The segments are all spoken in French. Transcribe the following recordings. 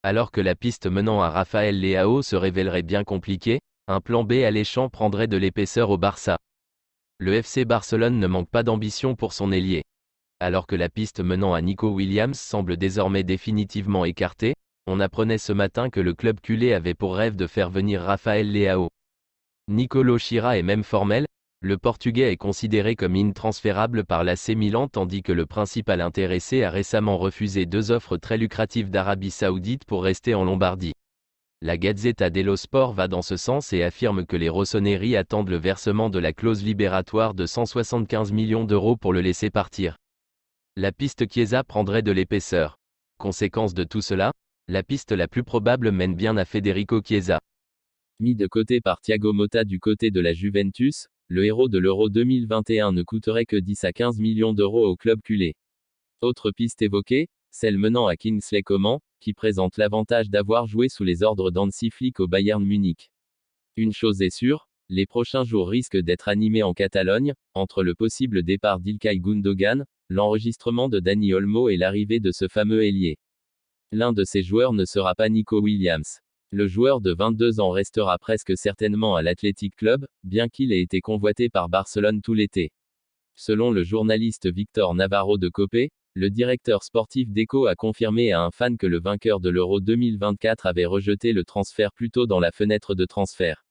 Alors que la piste menant à Rafael Leao se révélerait bien compliquée, un plan B alléchant prendrait de l'épaisseur au Barça. Le FC Barcelone ne manque pas d'ambition pour son ailier. Alors que la piste menant à Nico Williams semble désormais définitivement écartée, on apprenait ce matin que le club culé avait pour rêve de faire venir Rafael Leao. Nicolo Chira est même formel, le Portugais est considéré comme intransférable par l'AC Milan tandis que le principal intéressé a récemment refusé 2 offres très lucratives d'Arabie Saoudite pour rester en Lombardie. La Gazzetta dello Sport va dans ce sens et affirme que les rossoneri attendent le versement de la clause libératoire de 175 millions d'euros pour le laisser partir. La piste Chiesa prendrait de l'épaisseur. Conséquence de tout cela, la piste la plus probable mène bien à Federico Chiesa. Mis de côté par Thiago Motta du côté de la Juventus, le héros de l'Euro 2021 ne coûterait que 10 à 15 millions d'euros au club culé. Autre piste évoquée, celle menant à Kingsley Coman, qui présente l'avantage d'avoir joué sous les ordres d'Hansi Flick au Bayern Munich. Une chose est sûre, les prochains jours risquent d'être animés en Catalogne, entre le possible départ d'Ilkay Gundogan, l'enregistrement de Dani Olmo et l'arrivée de ce fameux ailier. L'un de ces joueurs ne sera pas Nico Williams. Le joueur de 22 ans restera presque certainement à l'Athletic Club, bien qu'il ait été convoité par Barcelone tout l'été. Selon le journaliste Victor Navarro de Copé, le directeur sportif d'Eco a confirmé à un fan que le vainqueur de l'Euro 2024 avait rejeté le transfert plus tôt dans la fenêtre de transfert.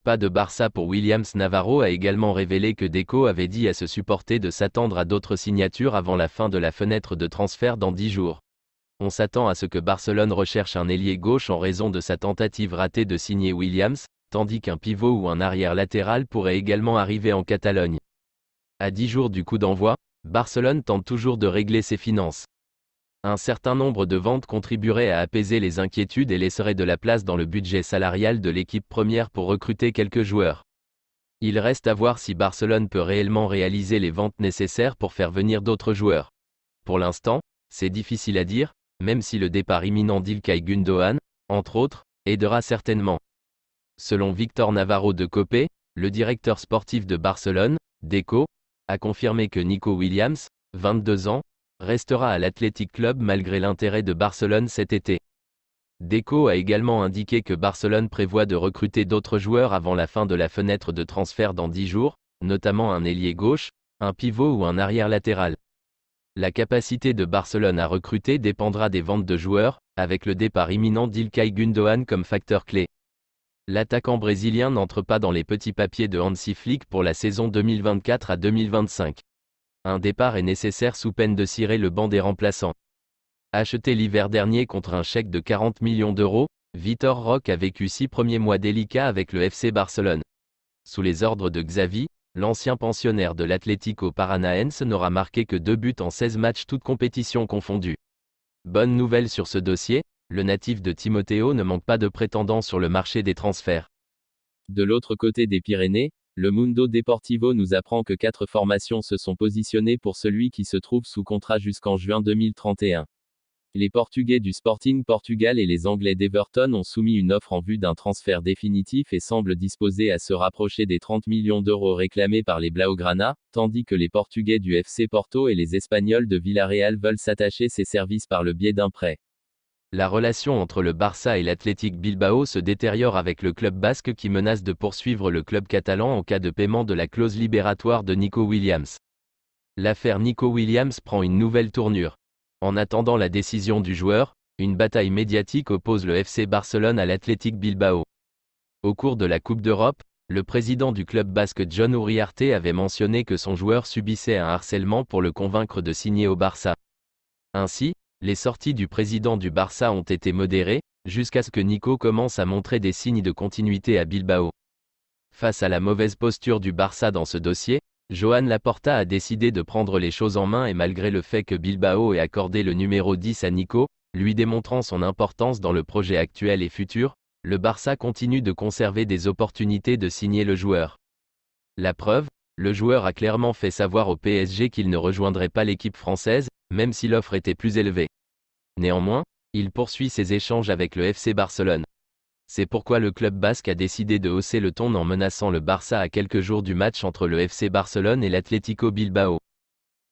Pas de Barça pour Williams. Navarro a également révélé que Deco avait dit à ce supporter de s'attendre à d'autres signatures avant la fin de la fenêtre de transfert dans 10 jours. On s'attend à ce que Barcelone recherche un ailier gauche en raison de sa tentative ratée de signer Williams, tandis qu'un pivot ou un arrière latéral pourrait également arriver en Catalogne. À 10 jours du coup d'envoi, Barcelone tente toujours de régler ses finances. Un certain nombre de ventes contribuerait à apaiser les inquiétudes et laisserait de la place dans le budget salarial de l'équipe première pour recruter quelques joueurs. Il reste à voir si Barcelone peut réellement réaliser les ventes nécessaires pour faire venir d'autres joueurs. Pour l'instant, c'est difficile à dire, même si le départ imminent d'Ilkay Gundogan, entre autres, aidera certainement. Selon Victor Navarro de Copé, le directeur sportif de Barcelone, Deco, a confirmé que Nico Williams, 22 ans, restera à l'Athletic Club malgré l'intérêt de Barcelone cet été. Deco a également indiqué que Barcelone prévoit de recruter d'autres joueurs avant la fin de la fenêtre de transfert dans 10 jours, notamment un ailier gauche, un pivot ou un arrière latéral. La capacité de Barcelone à recruter dépendra des ventes de joueurs, avec le départ imminent d'Ilkay Gundogan comme facteur clé. L'attaquant brésilien n'entre pas dans les petits papiers de Hansi Flick pour la saison 2024 à 2025. Un départ est nécessaire sous peine de cirer le banc des remplaçants. Acheté l'hiver dernier contre un chèque de 40 millions d'euros, Vitor Roque a vécu 6 premiers mois délicats avec le FC Barcelone. Sous les ordres de Xavi, l'ancien pensionnaire de l'Atlético Paranaense n'aura marqué que 2 buts en 16 matchs toutes compétitions confondues. Bonne nouvelle sur ce dossier, le natif de Timoteo ne manque pas de prétendants sur le marché des transferts. De l'autre côté des Pyrénées, le Mundo Deportivo nous apprend que 4 formations se sont positionnées pour celui qui se trouve sous contrat jusqu'en juin 2031. Les Portugais du Sporting Portugal et les Anglais d'Everton ont soumis une offre en vue d'un transfert définitif et semblent disposés à se rapprocher des 30 millions d'euros réclamés par les Blaugrana, tandis que les Portugais du FC Porto et les Espagnols de Villarreal veulent s'attacher ses services par le biais d'un prêt. La relation entre le Barça et l'Athletic Bilbao se détériore avec le club basque qui menace de poursuivre le club catalan en cas de paiement de la clause libératoire de Nico Williams. L'affaire Nico Williams prend une nouvelle tournure. En attendant la décision du joueur, une bataille médiatique oppose le FC Barcelone à l'Athletic Bilbao. Au cours de la Coupe d'Europe, le président du club basque John Uriarte avait mentionné que son joueur subissait un harcèlement pour le convaincre de signer au Barça. Ainsi, les sorties du président du Barça ont été modérées, jusqu'à ce que Nico commence à montrer des signes de continuité à Bilbao. Face à la mauvaise posture du Barça dans ce dossier, Joan Laporta a décidé de prendre les choses en main et malgré le fait que Bilbao ait accordé le numéro 10 à Nico, lui démontrant son importance dans le projet actuel et futur, le Barça continue de conserver des opportunités de signer le joueur. La preuve, le joueur a clairement fait savoir au PSG qu'il ne rejoindrait pas l'équipe française, même si l'offre était plus élevée. Néanmoins, il poursuit ses échanges avec le FC Barcelone. C'est pourquoi le club basque a décidé de hausser le ton en menaçant le Barça à quelques jours du match entre le FC Barcelone et l'Atlético Bilbao.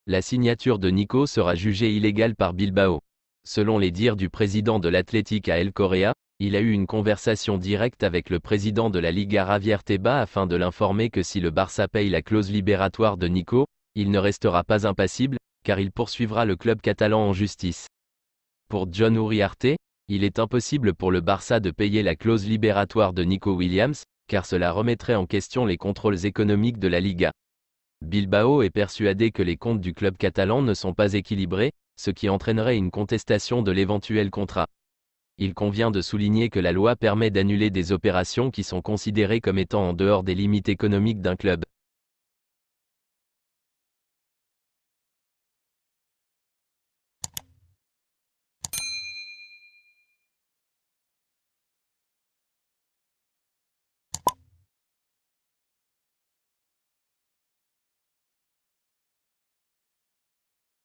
La signature de Nico sera jugée illégale par Bilbao. Selon les dires du président de l'Athletic à El Correa, il a eu une conversation directe avec le président de la Liga Javier Tebas afin de l'informer que si le Barça paye la clause libératoire de Nico, il ne restera pas impassible, car il poursuivra le club catalan en justice. Pour John Uriarte, il est impossible pour le Barça de payer la clause libératoire de Nico Williams, car cela remettrait en question les contrôles économiques de la Liga. Bilbao est persuadé que les comptes du club catalan ne sont pas équilibrés, ce qui entraînerait une contestation de l'éventuel contrat. Il convient de souligner que la loi permet d'annuler des opérations qui sont considérées comme étant en dehors des limites économiques d'un club.